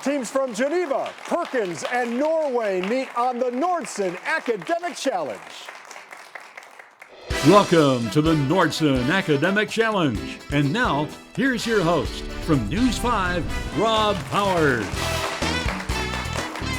Teams from Geneva, Perkins, and Norway meet on the Nordson Academic Challenge. Welcome to the Nordson Academic Challenge. And now, here's your host from News 5, Rob Powers.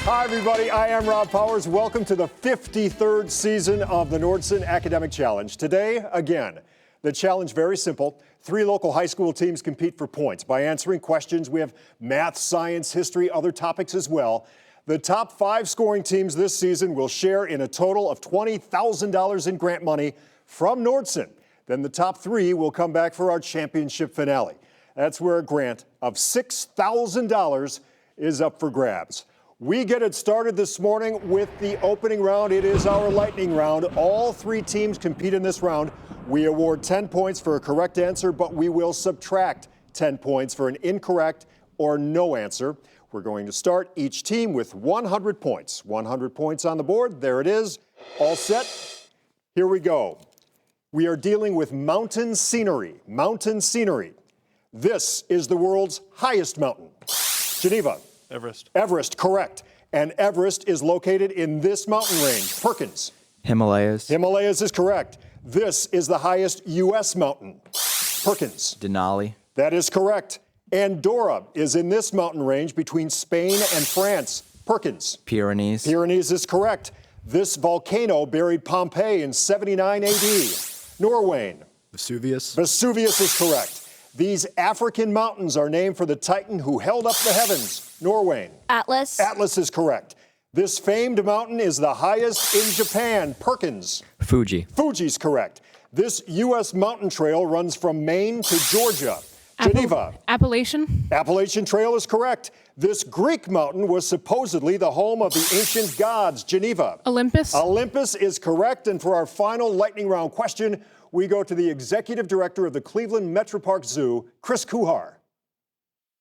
Hi, everybody. I am Rob Powers. Welcome to the 53rd season of the Nordson Academic Challenge. Today, again, the challenge very simple. 3 local high school teams compete for points by answering questions. We have math, science, history, other topics as well. The top 5 scoring teams this season will share in a total of $20,000 in grant money from Nordson. Then the top 3 will come back for our championship finale. That's where a grant of $6,000 is up for grabs. We get it started this morning with the opening round. It is our lightning round. All 3 teams compete in this round. We award 10 points for a correct answer, but we will subtract 10 points for an incorrect or no answer. We're going to start each team with 100 points. 100 points on the board. There it is. All set. Here we go. We are dealing with mountain scenery. Mountain scenery. This is the world's highest mountain. Geneva. Everest. Everest, correct. And Everest is located in this mountain range. Perkins. Himalayas. Himalayas is correct. This is the highest U.S. mountain. Perkins. Denali. That is correct. Andorra is in this mountain range between Spain and France. Perkins. Pyrenees. Pyrenees is correct. This volcano buried Pompeii in 79 A.D. Norwayne. Vesuvius. Vesuvius is correct. These African mountains are named for the Titan who held up the heavens. Norwayne. Atlas. Atlas is correct. This famed mountain is the highest in Japan. Perkins. Fuji. Fuji's correct. This U.S. mountain trail runs from Maine to Georgia. Geneva. Appalachian. Appalachian Trail is correct. This Greek mountain was supposedly the home of the ancient gods. Geneva. Olympus. Olympus is correct. And for our final lightning round question, we go to the executive director of the Cleveland Metropark Zoo, Chris Kuhar.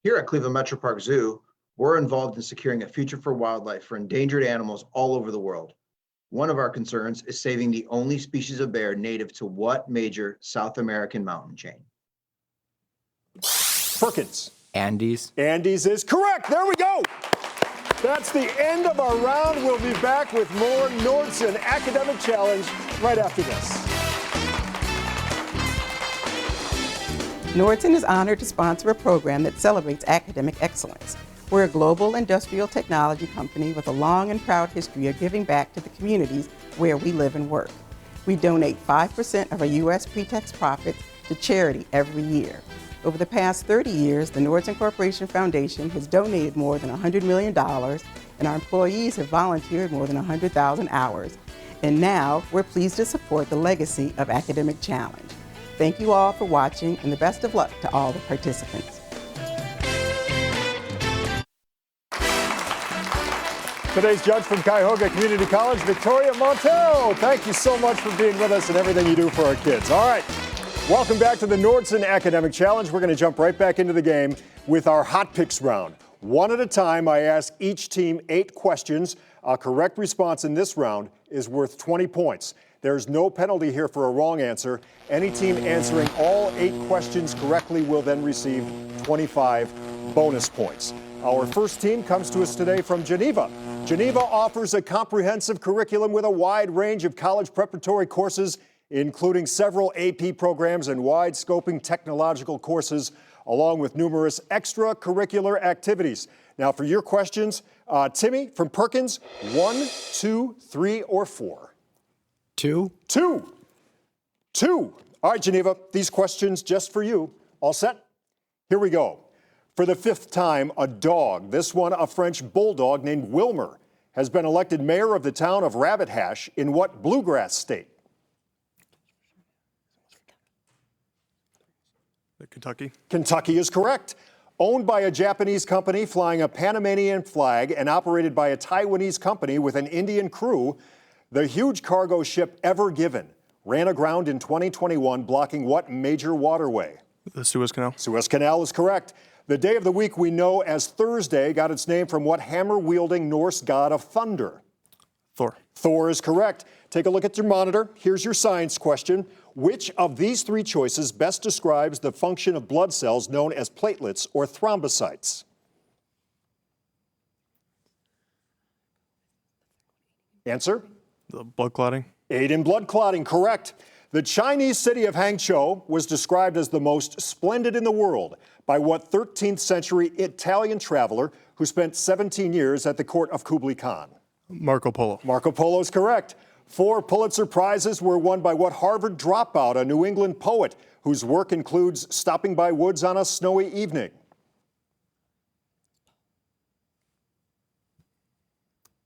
Here at Cleveland Metropark Zoo, we're involved in securing a future for wildlife for endangered animals all over the world. One of our concerns is saving the only species of bear native to what major South American mountain chain? Perkins. Andes. Andes is correct. There we go. That's the end of our round. We'll be back with more Nordson Academic Challenge right after this. Nordson is honored to sponsor a program that celebrates academic excellence. We're a global industrial technology company with a long and proud history of giving back to the communities where we live and work. We donate 5% of our U.S. pre-tax profits to charity every year. Over the past 30 years, the Nordson Corporation Foundation has donated more than $100 million, and our employees have volunteered more than 100,000 hours. And now, we're pleased to support the legacy of Academic Challenge. Thank you all for watching, and the best of luck to all the participants. Today's judge from Cuyahoga Community College, Victoria Montero. Thank you so much for being with us and everything you do for our kids. All right, welcome back to the Nordson Academic Challenge. We're going to jump right back into the game with our Hot Picks round. One at a time, I ask each team 8 questions. A correct response in this round is worth 20 points. There's no penalty here for a wrong answer. Any team answering all 8 questions correctly will then receive 25 bonus points. Our first team comes to us today from Geneva. Geneva offers a comprehensive curriculum with a wide range of college preparatory courses, including several AP programs and wide-scoping technological courses, along with numerous extracurricular activities. Now, for your questions, Timmy from Perkins, 1, 2, 3, or 4? 2. 2. 2. All right, Geneva, these questions just for you. All set? Here we go. For the 5th time, a dog, this one a French bulldog named Wilmer, has been elected mayor of the town of Rabbit Hash in what bluegrass state? Kentucky. Kentucky is correct. Owned by a Japanese company flying a Panamanian flag and operated by a Taiwanese company with an Indian crew, the huge cargo ship Ever Given ran aground in 2021, blocking what major waterway? The Suez Canal. Suez Canal is correct. The day of the week we know as Thursday got its name from what hammer-wielding Norse god of thunder? Thor. Thor is correct. Take a look at your monitor. Here's your science question. Which of these 3 choices best describes the function of blood cells known as platelets or thrombocytes? Answer? The blood clotting. Aid in blood clotting, correct. The Chinese city of Hangzhou was described as the most splendid in the world by what 13th century Italian traveler who spent 17 years at the court of Kublai Khan? Marco Polo. Marco Polo is correct. 4 Pulitzer Prizes were won by what Harvard dropout, a New England poet whose work includes stopping by woods on a snowy evening?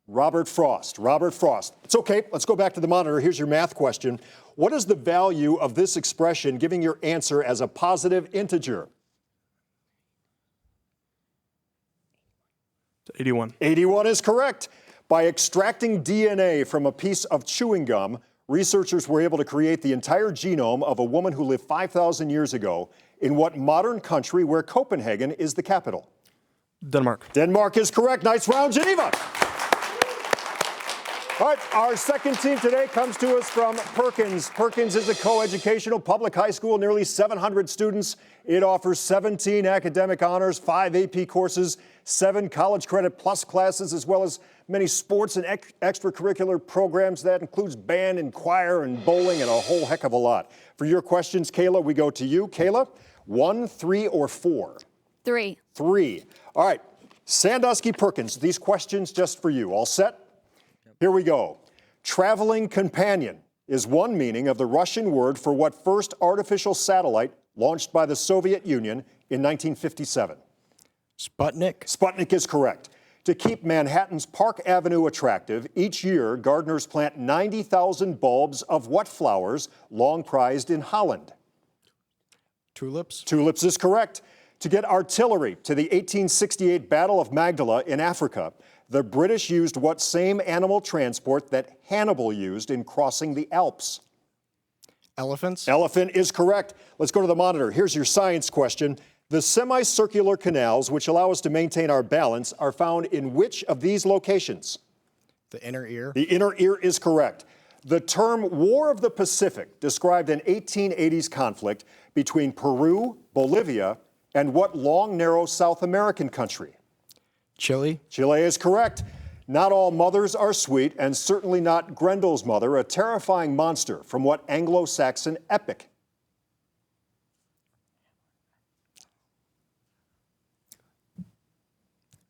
Robert Frost. Robert Frost. It's okay. Let's go back to the monitor. Here's your math question. What is the value of this expression, giving your answer as a positive integer? 81. 81 is correct. By extracting DNA from a piece of chewing gum, researchers were able to create the entire genome of a woman who lived 5,000 years ago in what modern country where Copenhagen is the capital? Denmark. Denmark is correct. Nice round, Geneva. All right, our second team today comes to us from Perkins. Perkins is a co-educational public high school, nearly 700 students. It offers 17 academic honors, 5 AP courses, 7 college credit plus classes, as well as many sports and extracurricular programs. That includes band and choir and bowling and a whole heck of a lot. For your questions, Kayla, we go to you. Kayla, 1, 3, or 4? 3. 3. All right, Sandusky Perkins, these questions just for you. All set? Here we go. Traveling companion is one meaning of the Russian word for what first artificial satellite launched by the Soviet Union in 1957? Sputnik. Sputnik is correct. To keep Manhattan's Park Avenue attractive, each year gardeners plant 90,000 bulbs of what flowers long prized in Holland? Tulips. Tulips is correct. To get artillery to the 1868 Battle of Magdala in Africa, the British used what same animal transport that Hannibal used in crossing the Alps? Elephants. Elephant is correct. Let's go to the monitor. Here's your science question. The semicircular canals which allow us to maintain our balance are found in which of these locations? The inner ear. The inner ear is correct. The term War of the Pacific described an 1880s conflict between Peru, Bolivia, and what long, narrow South American country? Chile. Chile is correct. Not all mothers are sweet, and certainly not Grendel's mother, a terrifying monster from what Anglo-Saxon epic?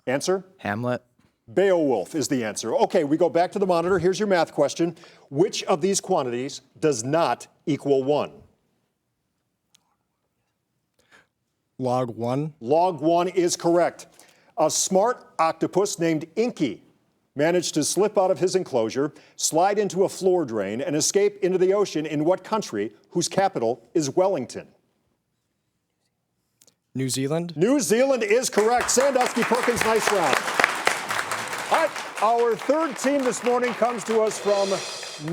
Answer? Hamlet. Beowulf is the answer. Okay, we go back to the monitor. Here's your math question. Which of these quantities does not equal 1? Log 1. Log 1 is correct. A smart octopus named Inky managed to slip out of his enclosure, slide into a floor drain, and escape into the ocean in what country whose capital is Wellington? New Zealand. New Zealand is correct. Sandusky Perkins, nice round. All right, our third team this morning comes to us from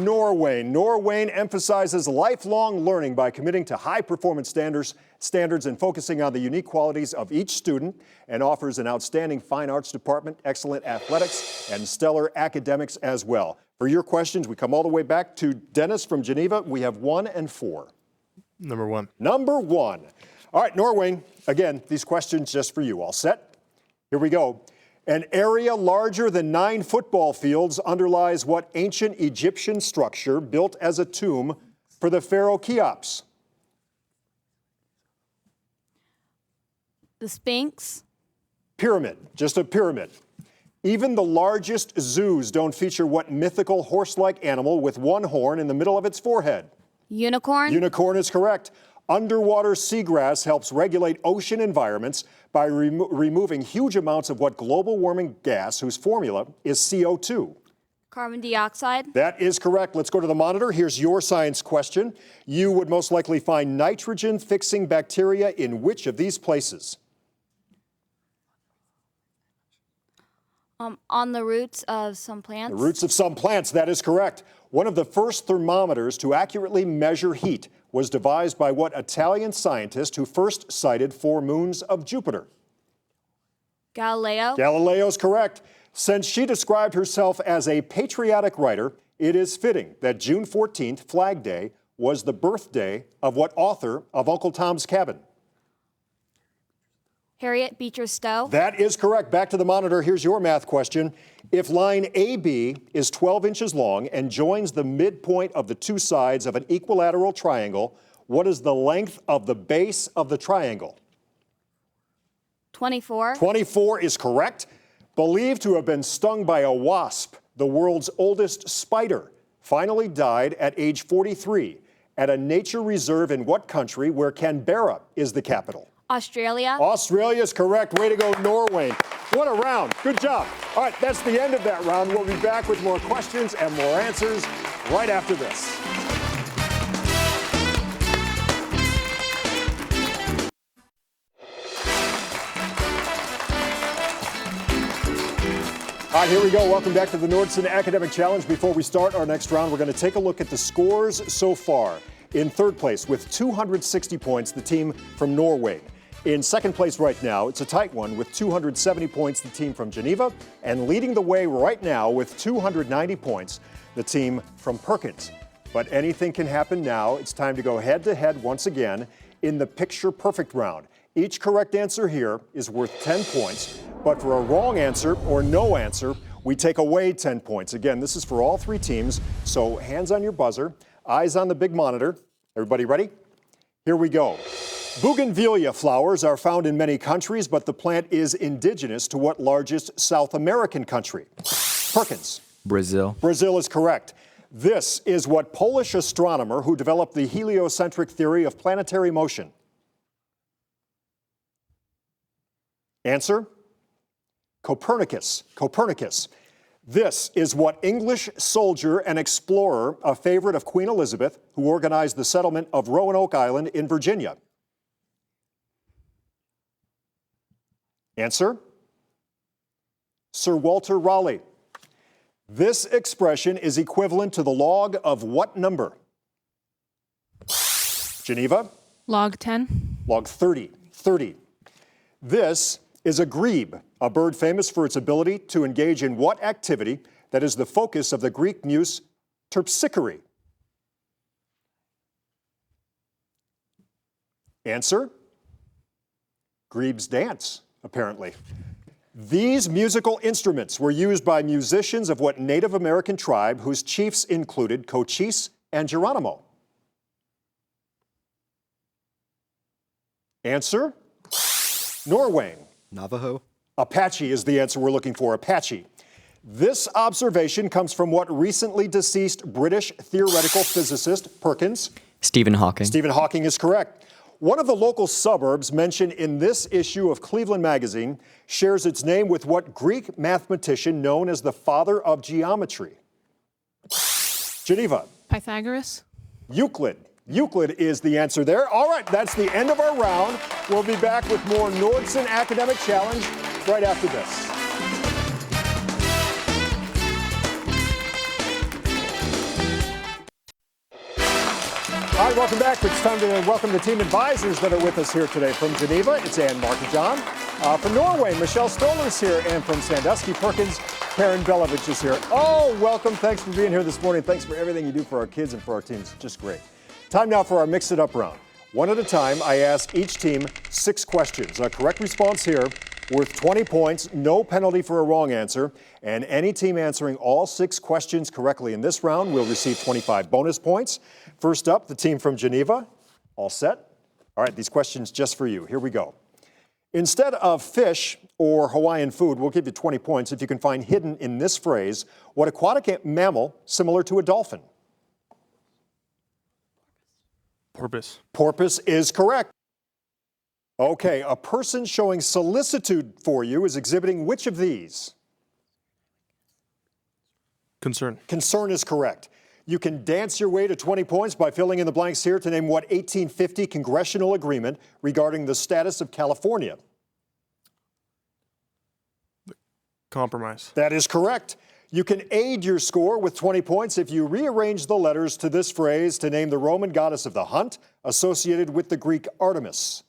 Norway. Norwayne emphasizes lifelong learning by committing to high-performance standards and focusing on the unique qualities of each student, and offers an outstanding fine arts department, excellent athletics, and stellar academics as well. For your questions, we come all the way back to Dennis from Geneva. We have 1 and 4. Number 1. Number 1. All right, Norwayne, again, these questions just for you. All set? Here we go. An area larger than 9 football fields underlies what ancient Egyptian structure built as a tomb for the pharaoh Cheops? The Sphinx. Pyramid, just a pyramid. Even the largest zoos don't feature what mythical horse-like animal with 1 horn in the middle of its forehead? Unicorn. Unicorn is correct. Underwater seagrass helps regulate ocean environments by removing huge amounts of what global warming gas, whose formula is CO2? Carbon dioxide. That is correct. Let's go to the monitor. Here's your science question. You would most likely find nitrogen-fixing bacteria in which of these places? On the roots of some plants. The roots of some plants, that is correct. One of the first thermometers to accurately measure heat was devised by what Italian scientist who first sighted 4 moons of Jupiter? Galileo. Galileo's correct. Since she described herself as a patriotic writer, it is fitting that June 14th, Flag Day, was the birthday of what author of Uncle Tom's Cabin? Harriet Beecher Stowe. That is correct. Back to the monitor. Here's your math question. If line AB is 12 inches long and joins the midpoint of the two sides of an equilateral triangle, what is the length of the base of the triangle? 24. 24 is correct. Believed to have been stung by a wasp, the world's oldest spider finally died at age 43 at a nature reserve in what country where Canberra is the capital? Australia. Australia is correct. Way to go, Norwayne. What a round. Good job. All right, that's the end of that round. We'll be back with more questions and more answers right after this. All right, here we go. Welcome back to the Nordson Academic Challenge. Before we start our next round, we're going to take a look at the scores so far. In third place with 260 points, the team from Norway. In second place right now, it's a tight one with 270 points, the team from Geneva. And leading the way right now with 290 points, the team from Perkins. But anything can happen now. It's time to go head-to-head once again in the picture-perfect round. Each correct answer here is worth 10 points. But for a wrong answer or no answer, we take away 10 points. Again, this is for all three teams. So hands on your buzzer, eyes on the big monitor. Everybody ready? Here we go. Bougainvillea flowers are found in many countries, but the plant is indigenous to what largest South American country? Perkins. Brazil. Brazil is correct. This is what Polish astronomer who developed the heliocentric theory of planetary motion. Answer? Copernicus. Copernicus. This is what English soldier and explorer, a favorite of Queen Elizabeth, who organized the settlement of Roanoke Island in Virginia. Answer? Sir Walter Raleigh. This expression is equivalent to the log of what number? Geneva? Log 10. Log 30. 30. This is a grebe, a bird famous for its ability to engage in what activity that is the focus of the Greek muse terpsichore? Answer? Grebes dance, apparently. These musical instruments were used by musicians of what Native American tribe whose chiefs included Cochise and Geronimo? Answer? Norwayne. Navajo. Apache is the answer we're looking for, Apache. This observation comes from what recently deceased British theoretical physicist, Perkins? Stephen Hawking. Stephen Hawking is correct. One of the local suburbs mentioned in this issue of Cleveland Magazine shares its name with what Greek mathematician known as the father of geometry? Geneva. Pythagoras. Euclid. Euclid is the answer there. All right, that's the end of our round. We'll be back with more Nordson Academic Challenge right after this. All right, welcome back. It's time to welcome the team advisors that are with us here today. From Geneva, it's Ann Markajohn. From Norway, Michelle Stoller's here. And from Sandusky, Perkins, Karen Belovich is here. Oh, welcome. Thanks for being here this morning. Thanks for everything you do for our kids and for our teams. Just great. Time now for our Mix It Up round. One at a time, I ask each team 6 questions. A correct response here worth 20 points, no penalty for a wrong answer, and any team answering all 6 questions correctly in this round will receive 25 bonus points. First up, the team from Geneva. All set? All right, these questions just for you. Here we go. Instead of fish or Hawaiian food, we'll give you 20 points if you can find hidden in this phrase what aquatic mammal similar to a dolphin? Porpoise. Porpoise is correct. Okay, a person showing solicitude for you is exhibiting which of these? Concern. Concern is correct. You can dance your way to 20 points by filling in the blanks here to name what 1850 congressional agreement regarding the status of California. Compromise. That is correct. You can aid your score with 20 points if you rearrange the letters to this phrase to name the Roman goddess of the hunt associated with the Greek Artemis.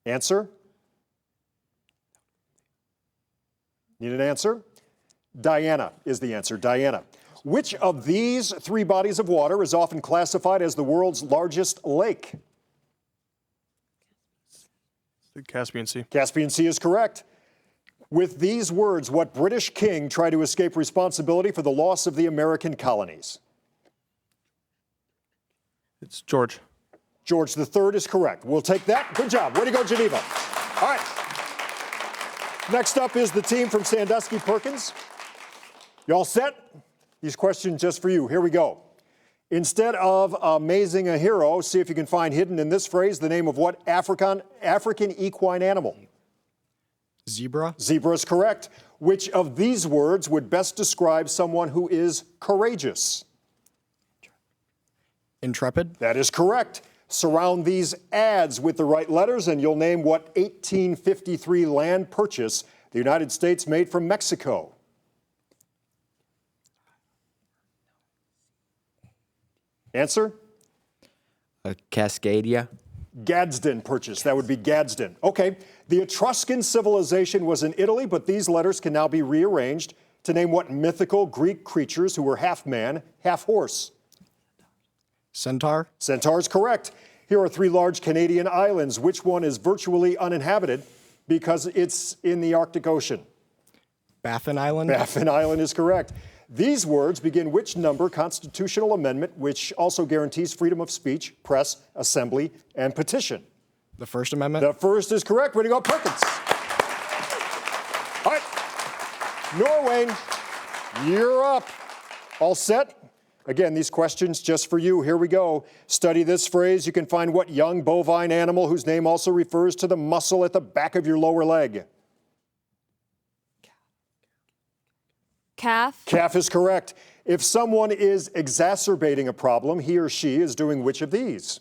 Answer? Need an answer? Diana is the answer, Diana. Which of these three bodies of water is often classified as the world's largest lake? The Caspian Sea. Caspian Sea is correct. With these words, what British king tried to escape responsibility for the loss of the American colonies? It's George. George III is correct. We'll take that. Good job. Way to go, Geneva. All right. Next up is the team from Sandusky Perkins. You all set? These questions just for you. Here we go. Instead of amazing a hero, see if you can find hidden in this phrase the name of what African equine animal? Zebra. Zebra is correct. Which of these words would best describe someone who is courageous? Intrepid. That is correct. Surround these ads with the right letters and you'll name what 1853 land purchase the United States made from Mexico. Answer? Cascadia. Gadsden purchase. That would be Gadsden. Okay. The Etruscan civilization was in Italy, but these letters can now be rearranged to name what mythical Greek creatures who were half man, half horse. Centaur. Centaur is correct. Here are three large Canadian islands. Which one is virtually uninhabited because it's in the Arctic Ocean? Baffin Island. Baffin Island is correct. These words begin which number constitutional amendment which also guarantees freedom of speech, press, assembly, and petition? The First Amendment. The first is correct. Way to go, Perkins. All right. Norwayne, you're up. All set? Again, these questions just for you. Here we go. Study this phrase. You can find what young bovine animal whose name also refers to the muscle at the back of your lower leg? Calf. Calf is correct. If someone is exacerbating a problem, he or she is doing which of these?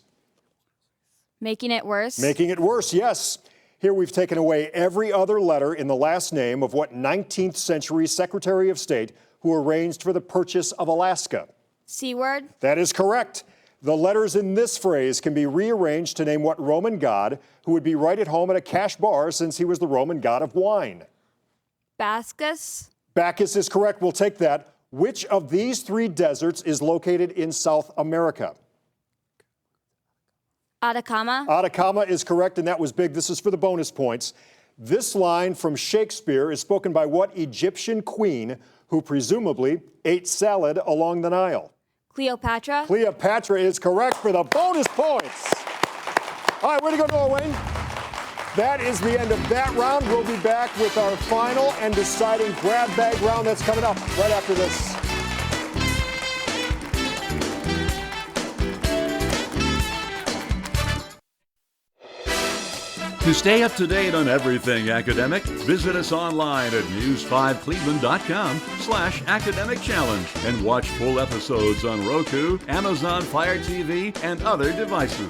Making it worse. Making it worse, yes. Here we've taken away every other letter in the last name of what 19th century Secretary of State who arranged for the purchase of Alaska? C word. That is correct. The letters in this phrase can be rearranged to name what Roman god who would be right at home at a cash bar since he was the Roman god of wine? Bacchus. Bacchus is correct. We'll take that. Which of these three deserts is located in South America? Atacama. Atacama is correct, and that was big. This is for the bonus points. This line from Shakespeare is spoken by what Egyptian queen who presumably ate salad along the Nile? Cleopatra. Cleopatra is correct for the bonus points. All right, way to go, Norwayne. That is the end of that round. We'll be back with our final and deciding grab bag round that's coming up right after this. To stay up to date on everything academic, visit us online at news5cleveland.com/academic challenge and watch full episodes on Roku, Amazon Fire TV, and other devices.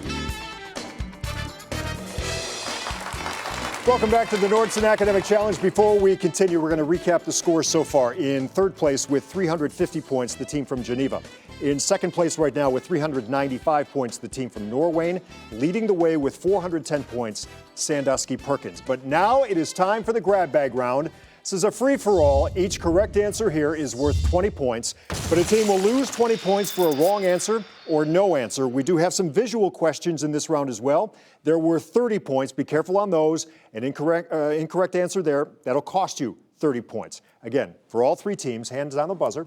Welcome back to the Nordson Academic Challenge. Before we continue, we're going to recap the scores so far. In third place with 350 points, the team from Geneva. In second place right now with 395 points, the team from Norwayne. Leading the way with 410 points, Sandusky Perkins. But now it is time for the grab bag round. This is a free-for-all. Each correct answer here is worth 20 points, but a team will lose 20 points for a wrong answer or no answer. We do have some visual questions in this round as well. They're worth 30 points. Be careful on those. An incorrect answer there, that'll cost you 30 points. Again, for all three teams, hands on the buzzer.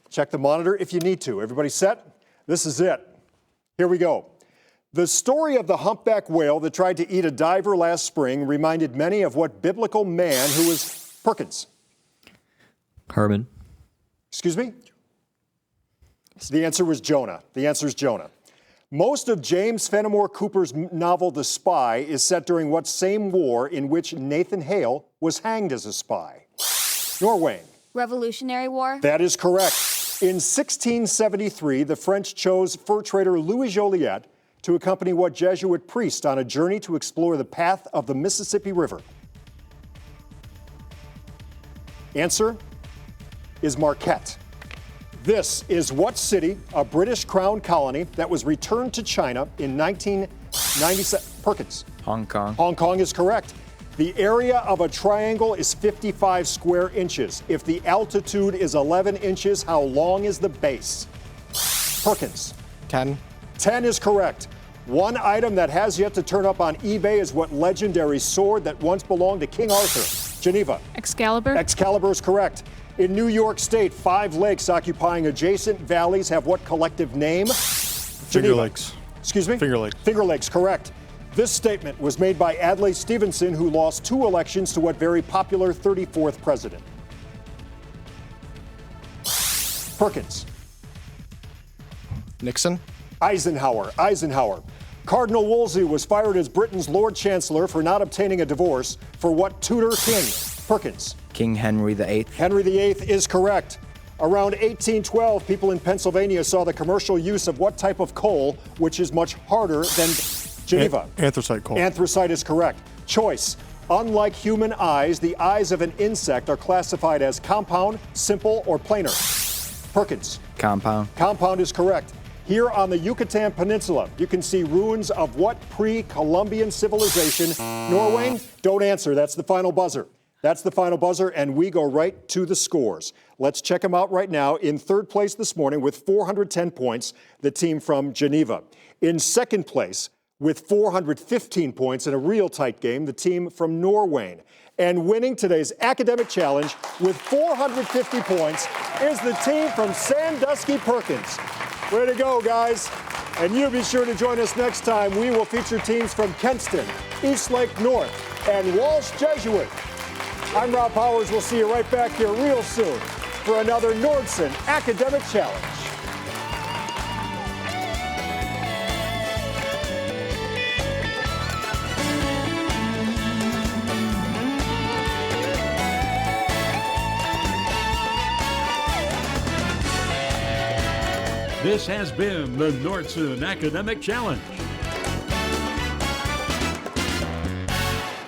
Check the monitor if you need to. Everybody set? This is it. Here we go. The story of the humpback whale that tried to eat a diver last spring reminded many of what biblical man who was Perkins? Herman. Excuse me? The answer was Jonah. The answer is Jonah. Most of James Fenimore Cooper's novel The Spy is set during what same war in which Nathan Hale was hanged as a spy? Norwayne. Revolutionary War. That is correct. In 1673, the French chose fur trader Louis Joliet to accompany what Jesuit priest on a journey to explore the path of the Mississippi River? Answer is Marquette. This is what city, a British crown colony that was returned to China in 1997? Perkins. Hong Kong. Hong Kong is correct. The area of a triangle is 55 square inches. If the altitude is 11 inches, how long is the base? Perkins. 10. 10 is correct. One item that has yet to turn up on eBay is what legendary sword that once belonged to King Arthur? Geneva. Excalibur. Excalibur is correct. In New York State, 5 lakes occupying adjacent valleys have what collective name? Finger Geneva. Lakes. Excuse me? Finger Lakes. Finger Lakes, correct. This statement was made by Adlai Stevenson, who lost 2 elections to what very popular 34th president? Perkins. Nixon. Eisenhower. Eisenhower. Cardinal Wolsey was fired as Britain's Lord Chancellor for not obtaining a divorce for what Tudor king? Perkins. King Henry VIII. Henry VIII is correct. Around 1812, people in Pennsylvania saw the commercial use of what type of coal, which is much harder than Geneva? Anthracite coal. Anthracite is correct. Choice. Unlike human eyes, the eyes of an insect are classified as compound, simple, or planar. Perkins. Compound. Compound is correct. Here on the Yucatan Peninsula, you can see ruins of what pre-Columbian civilization? Norwayne, don't answer. That's the final buzzer. That's the final buzzer, and we go right to the scores. Let's check them out right now. In third place this morning with 410 points, the team from Geneva. In second place with 415 points in a real tight game, the team from Norwayne. And winning today's academic challenge with 450 points is the team from Sandusky Perkins. Way to go, guys. And you be sure to join us next time. We will feature teams from Kenston, Eastlake North, and Walsh Jesuit. I'm Rob Powers. We'll see you right back here real soon for another Nordson Academic Challenge. This has been the Nordson Academic Challenge.